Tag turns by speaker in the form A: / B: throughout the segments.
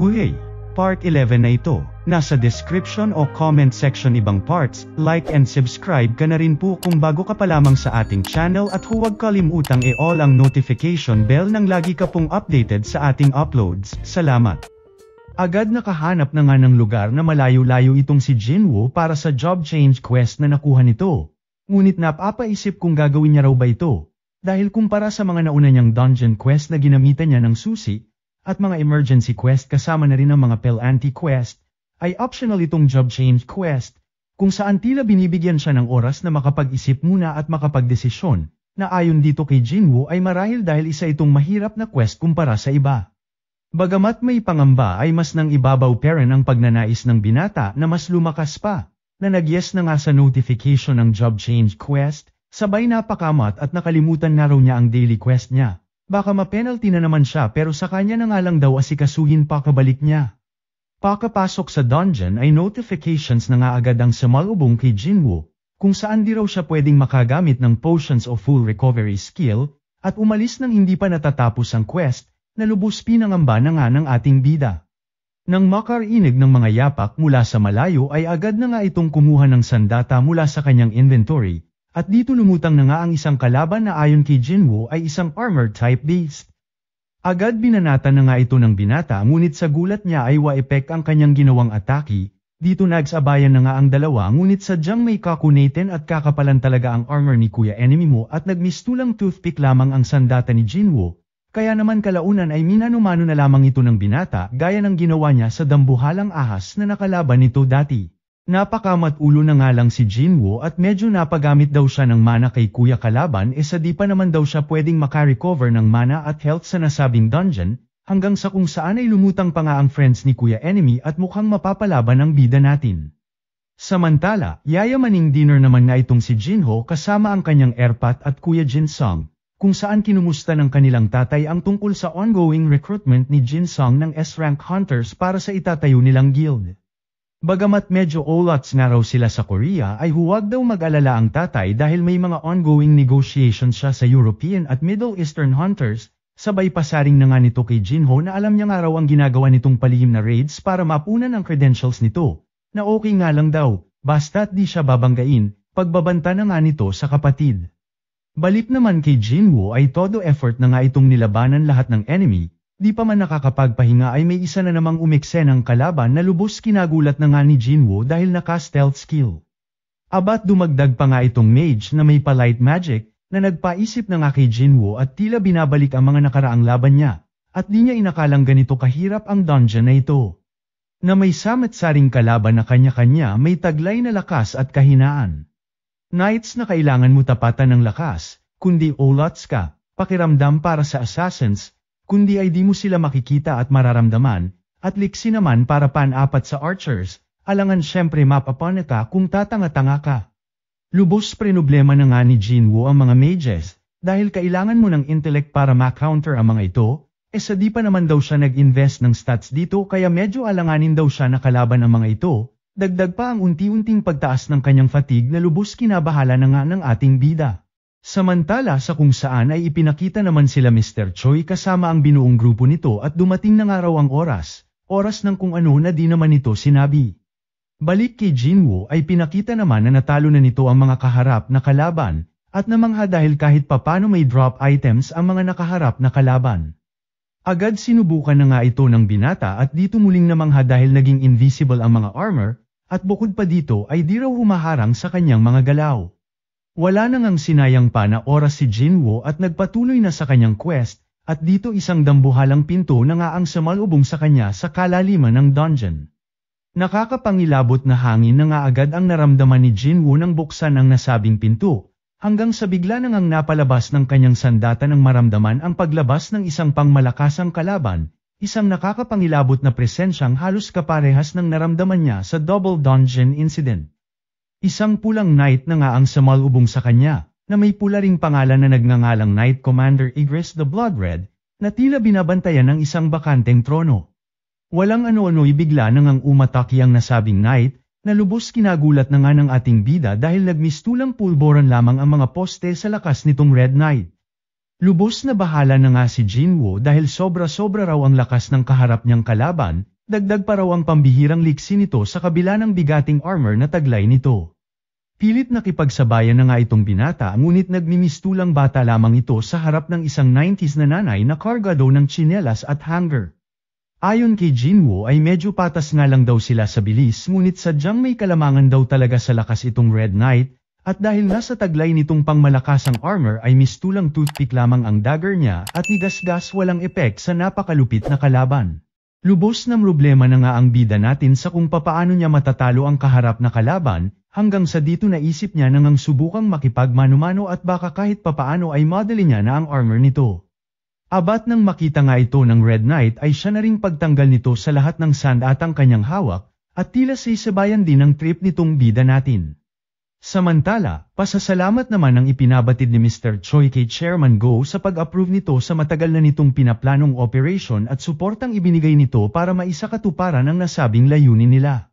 A: Uy! Part 11 na ito. Nasa description o comment section ibang parts, like and subscribe ka na rin po kung bago ka pa lamang sa ating channel at huwag kalimutang i-all ang notification bell nang lagi ka pong updated sa ating uploads. Salamat! Agad nakahanap na nga ng lugar na malayo-layo itong si Jinwoo para sa job change quest na nakuha nito. Ngunit napapaisip kung gagawin niya raw ba ito. Dahil kumpara sa mga nauna niyang dungeon quest na ginamitan niya ng susi, at mga emergency quest kasama na rin ang mga Pelanti quest, ay optional itong job change quest, kung saan tila binibigyan siya ng oras na makapag-isip muna at makapagdesisyon, na ayon dito kay Jinwoo ay marahil dahil isa itong mahirap na quest kumpara sa iba. Bagamat may pangamba ay mas nang ibabaw pa rin ang pagnanais ng binata na mas lumakas pa, na nag-yes na nga sa notification ng job change quest, sabay napakamat at nakalimutan na raw niya ang daily quest niya. Baka ma-penalty na naman siya pero sa kanya na nga lang daw asikasuhin pakabalik niya. Pakapasok sa dungeon ay notifications na nga agad ang sumalubong kay Jinwoo, kung saan di raw siya pwedeng makagamit ng potions o full recovery skill, at umalis nang hindi pa natatapos ang quest, na lubos pinangamba na nga ng ating bida. Nang makarinig ng mga yapak mula sa malayo ay agad na nga itong kumuha ng sandata mula sa kanyang inventory, at dito lumutang na nga ang isang kalaban na ayon kay Jinwoo ay isang armored type beast. Agad binanata na nga ito ng binata ngunit sa gulat niya ay wa-epek ang kanyang ginawang atake, dito nagsabayan na nga ang dalawa ngunit sadyang may kakunatin at kakapalan talaga ang armor ni Kuya Enemy mo at nagmistulang toothpick lamang ang sandata ni Jinwoo, kaya naman kalaunan ay minanumano na lamang ito ng binata gaya ng ginawa niya sa dambuhalang ahas na nakalaban nito dati. Napakamat ulo na nga lang si Jinwoo at medyo napagamit daw siya ng mana kay Kuya Kalaban sa di pa naman daw siya pwedeng makarecover ng mana at health sa nasabing dungeon, hanggang sa kung saan ay lumutang pa nga ang friends ni Kuya Enemy at mukhang mapapalaban ang bida natin. Samantala, yayamaning dinner naman nga itong si Jinho kasama ang kanyang erpat at Kuya Jinsung, kung saan kinumusta ng kanilang tatay ang tungkol sa ongoing recruitment ni Jinsung ng S-rank hunters para sa itatayo nilang guild. Bagamat medyo olots nga raw sila sa Korea ay huwag daw mag-alala ang tatay dahil may mga ongoing negotiations siya sa European at Middle Eastern hunters, sabay pasaring na nga nito kay Jinho na alam niya nga raw ang ginagawa nitong palihim na raids para mapunan ang credentials nito, na okay nga lang daw, basta't di siya babanggain, pagbabanta na nga nito sa kapatid. Balik naman kay Jinwoo ay todo effort na nga itong nilabanan lahat ng enemy. Di pa man nakakapagpahinga ay may isa na namang umiksen ng kalaban na lubos kinagulat na nga ni Jinwoo dahil naka-stealth skill. Abat dumagdag pa nga itong mage na may polite magic na nagpaisip na nga kay Jinwoo at tila binabalik ang mga nakaraang laban niya, at di niya inakalang ganito kahirap ang dungeon na ito. Na may samat-saring kalaban na kanya-kanya may taglay na lakas at kahinaan. Knights na kailangan mo tapatan ng lakas, kundi olots ka, pakiramdam para sa assassins, kundi ay di mo sila makikita at mararamdaman, at liksi naman para pan-apat sa archers, alangan syempre mapapana ka kung tatanga-tanga ka. Lubos problema na nga ni Jinwoo ang mga mages, dahil kailangan mo ng intellect para ma-counter ang mga ito, sa di pa naman daw siya nag-invest ng stats dito kaya medyo alanganin daw siya nakalaban ang mga ito, dagdag pa ang unti-unting pagtaas ng kanyang fatigue na lubos kinabahala na nga ng ating bida. Samantala sa kung saan ay ipinakita naman sila Mr. Choi kasama ang binuong grupo nito at dumating na nga raw ang oras ng kung ano na di naman ito sinabi. Balik kay Jinwoo ay pinakita naman na natalo na nito ang mga kaharap na kalaban, at namangha dahil kahit papano may drop items ang mga nakaharap na kalaban. Agad sinubukan na nga ito ng binata at dito muling namangha dahil naging invisible ang mga armor, at bukod pa dito ay di raw humaharang sa kanyang mga galaw. Wala nang sinayang pa na oras si Jinwoo at nagpatuloy na sa kanyang quest, at dito isang dambuhalang pinto na nga ang sumalubong sa kanya sa kalaliman ng dungeon. Nakakapangilabot na hangin na nga agad ang naramdaman ni Jinwoo nang buksan ang nasabing pinto, hanggang sa bigla na ngang napalabas ng kanyang sandata nang maramdaman ang paglabas ng isang pangmalakasang kalaban, isang nakakapangilabot na presensyang halos kaparehas ng naramdaman niya sa double dungeon incident. Isang pulang knight na nga ang sumalubong sa kanya, na may pula ring pangalan na nagngangalang Knight Commander Igris the Bloodred, na tila binabantayan ng isang bakanteng trono. Walang ano-ano'y bigla na ngang umatake ang nasabing knight, na lubos kinagulat na nga ng ating bida dahil nagmistulang pulboran lamang ang mga poste sa lakas nitong Red Knight. Lubos na bahala na nga si Jinwoo dahil sobra-sobra raw ang lakas ng kaharap niyang kalaban, dagdag pa raw ang pambihirang liksi nito sa kabila ng bigating armor na taglay nito. Pilit nakipagsabayan na nga itong binata ngunit nagmimistulang bata lamang ito sa harap ng isang 90s na nanay na kargado ng tsinelas at hanger. Ayon kay Jinwoo ay medyo patas nga lang daw sila sa bilis ngunit sadyang may kalamangan daw talaga sa lakas itong Red Knight, at dahil nasa taglay nitong pangmalakasang armor ay mistulang toothpick lamang ang dagger niya at nigasgas walang epek sa napakalupit na kalaban. Lubos na problema na nga ang bida natin sa kung papaano niya matatalo ang kaharap na kalaban, hanggang sa dito naisip niya nang subukang makipagmano-mano at baka kahit papaano ay modeli niya na ang armor nito. Abat nang makita nga ito ng Red Knight ay siya na ring pagtanggal nito sa lahat ng sand at ang kanyang hawak, at tila sisabayan din ng trip nitong bida natin. Samantala, pasasalamat naman ang ipinabatid ni Mr. Choi kay Chairman Go sa pag-approve nito sa matagal na nitong pinaplanong operation at suportang ibinigay nito para maisakatuparan ang nasabing layunin nila.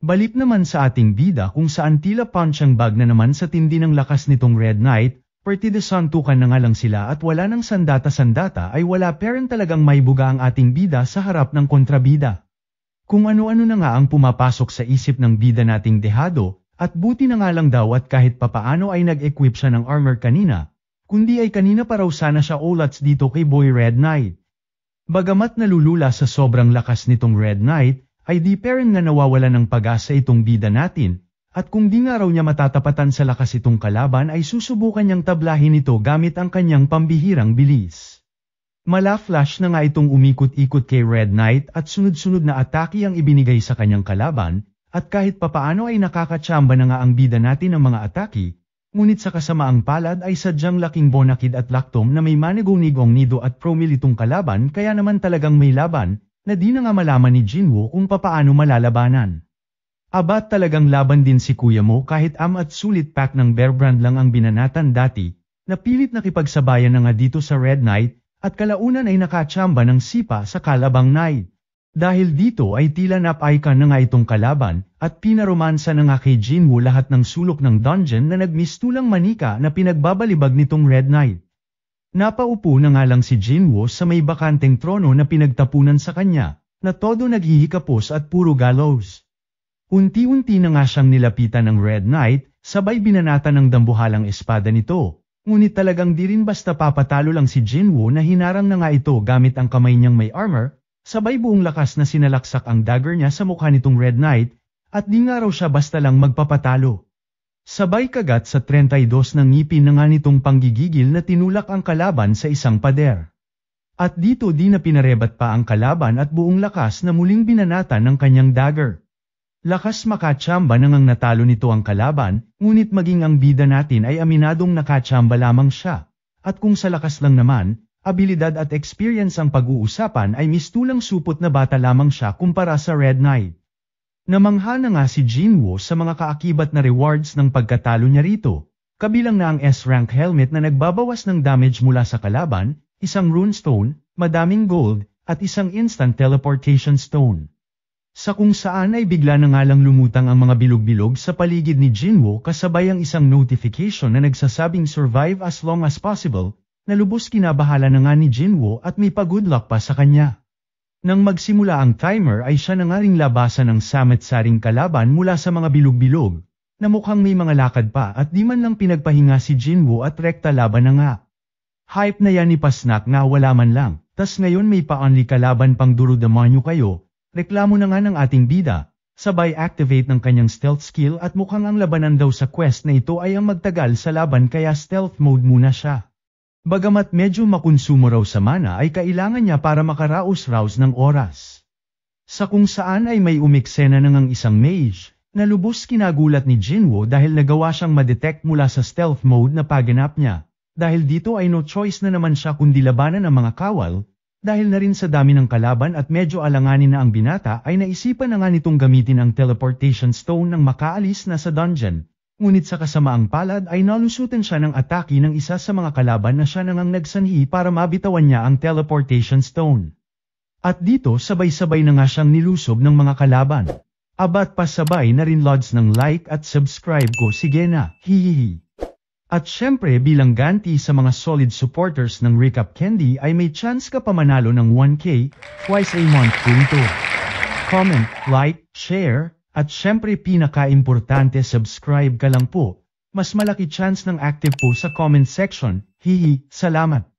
A: Balik naman sa ating bida kung saan tila punching bag na naman sa tindi ng lakas nitong Red Knight, perti de santukan na nga lang sila at wala ng sandata-sandata ay wala parang talagang may buga ang ating bida sa harap ng kontrabida. Kung ano-ano na nga ang pumapasok sa isip ng bida nating dehado, at buti na nga lang daw at kahit papaano ay nag-equip siya ng armor kanina, kundi ay kanina pa raw sana siya ulats dito kay Boy Red Knight. Bagamat nalulula sa sobrang lakas nitong Red Knight, ay di parang nga nawawala ng pag-asa itong bida natin, at kung di nga raw niya matatapatan sa lakas itong kalaban ay susubukan niyang tablahin ito gamit ang kanyang pambihirang bilis. Mala-flash na nga itong umikot-ikot kay Red Knight at sunod-sunod na atake ang ibinigay sa kanyang kalaban, at kahit papaano ay nakakatsamba na nga ang bida natin ng mga atake, ngunit sa kasamaang palad ay sadyang laking bonakid at laktom na may manigong-nigong nido at promil itong kalaban kaya naman talagang may laban, na di na nga malaman ni Jinwoo kung papaano malalabanan. Abat talagang laban din si kuya mo kahit at sulit pack ng Bear Brand lang ang binanatan dati, na pilit nakipagsabayan na nga dito sa Red Knight, at kalaunan ay nakatsamba ng sipa sa Kalabang Knight. Dahil dito ay tila napaikan na nga itong kalaban, at pinaromansa na nga kay Jinwoo lahat ng sulok ng dungeon na nagmistulang manika na pinagbabalibag nitong Red Knight. Napaupo na nga lang si Jinwoo sa may bakanteng trono na pinagtapunan sa kanya, na todo naghihikapos at puro gallows. Unti-unti na nga siyang nilapitan ng Red Knight, sabay binanata ng dambuhalang espada nito, ngunit talagang di rin basta papatalo lang si Jinwoo na hinarang na nga ito gamit ang kamay niyang may armor, sabay buong lakas na sinalaksak ang dagger niya sa mukha nitong Red Knight, at di nga raw siya basta lang magpapatalo. Sabay kagat sa 32 ng ngipin na nga nitong panggigigil na tinulak ang kalaban sa isang pader. At dito di na pinarebat pa ang kalaban at buong lakas na muling binanatan ng kanyang dagger. Lakas makatsamba nang natalo nito ang kalaban, ngunit maging ang bida natin ay aminadong nakatsamba lamang siya, at kung sa lakas lang naman, abilidad at experience ang pag-uusapan ay mistulang supot na bata lamang siya kumpara sa Red Knight. Namangha na nga si Jinwoo sa mga kaakibat na rewards ng pagkatalo niya rito, kabilang na ang S-rank helmet na nagbabawas ng damage mula sa kalaban, isang runestone, madaming gold, at isang instant teleportation stone. Sa kung saan ay bigla na nga lang lumutang ang mga bilog-bilog sa paligid ni Jinwoo kasabay ang isang notification na nagsasabing survive as long as possible, na lubos kinabahala na nga ni Jinwoo at may pa-good luck pa sa kanya. Nang magsimula ang timer ay siya na nga ring labasan ng samet-saring kalaban mula sa mga bilog-bilog, na mukhang may mga lakad pa at di man lang pinagpahinga si Jinwoo at rekta laban na nga. Hype na yan ni Pasnak nga wala man lang, tas ngayon may pa-only kalaban pang duro demonyo kayo, reklamo na nga ng ating bida, sabay activate ng kanyang stealth skill at mukhang ang labanan daw sa quest na ito ay ang magtagal sa laban kaya stealth mode muna siya. Bagamat medyo makonsumo raw sa mana ay kailangan niya para makaraos-raos ng oras. Sa kung saan ay may umiksena na ngang isang mage, na lubos kinagulat ni Jinwoo dahil nagawa siyang madetect mula sa stealth mode na paganap niya. Dahil dito ay no choice na naman siya kundi labanan ang mga kawal, dahil na rin sa dami ng kalaban at medyo alanganin na ang binata ay naisipan na nga nitong gamitin ang teleportation stone nang makaalis na sa dungeon. Ngunit sa kasamaang palad ay nalusutan siya ng atake ng isa sa mga kalaban na siya nang nagsanhi para mabitawan niya ang teleportation stone. At dito sabay-sabay na nga siyang nilusob ng mga kalaban. Abat pa sabay na rin lods ng like at subscribe ko sige na, hihihi. At syempre bilang ganti sa mga solid supporters ng Recap Candy ay may chance ka pa manalo ng 1K twice a month punto. Comment, like, share, at syempre pinaka-importante subscribe ka lang po. Mas malaki chance ng active po sa comment section. Hihi, salamat!